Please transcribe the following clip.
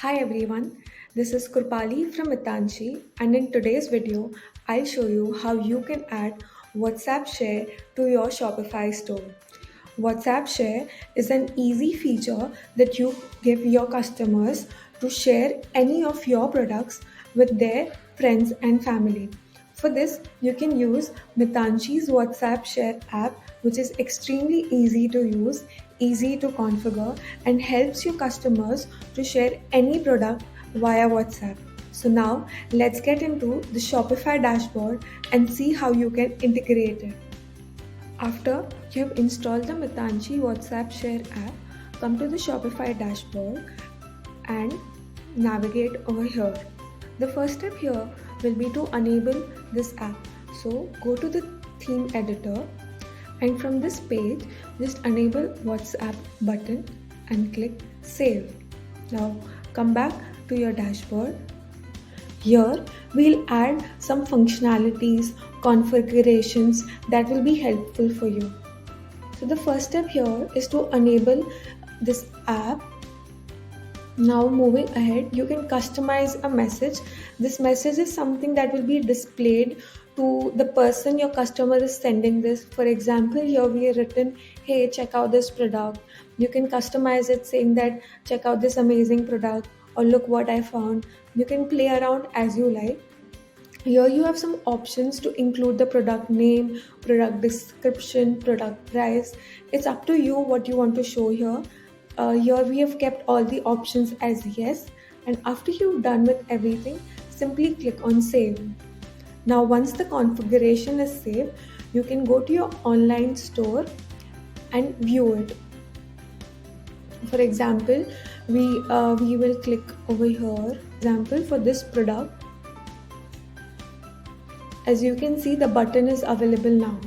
Hi everyone, this is Kurpali from Mitanshi, and in today's video, I'll show you how you can add WhatsApp Share to your Shopify store. WhatsApp Share is an easy feature that you give your customers to share any of your products with their friends and family. For this, you can use Mitanshi's WhatsApp Share app, which is extremely easy to use, easy to configure, and helps your customers to share any product via WhatsApp. So now let's get into the Shopify dashboard and see how you can integrate it. After you have installed the Mitanshi WhatsApp Share app, come to the Shopify dashboard and navigate over here. The first step here will be to enable this app. So go to the theme editor and from this page just enable WhatsApp button and click save. Now come back to your dashboard. Here we'll add some functionalities, configurations that will be helpful for you. So the first step here is to enable this app. Now moving ahead, you can customize a message. This message is something that will be displayed to the person your customer is sending this. For example, here we have written, hey, check out this product. You can customize it saying that check out this amazing product or look what I found. You can play around as you like. Here you have some options to include the product name, product description, product price. It's up to you what you want to show here. Here we have kept all the options as yes, and after you've done with everything, simply click on save. Now once the configuration is saved, you can go to your online store and view it. For example, we will click over here. Example for this product. As you can see, the button is available now.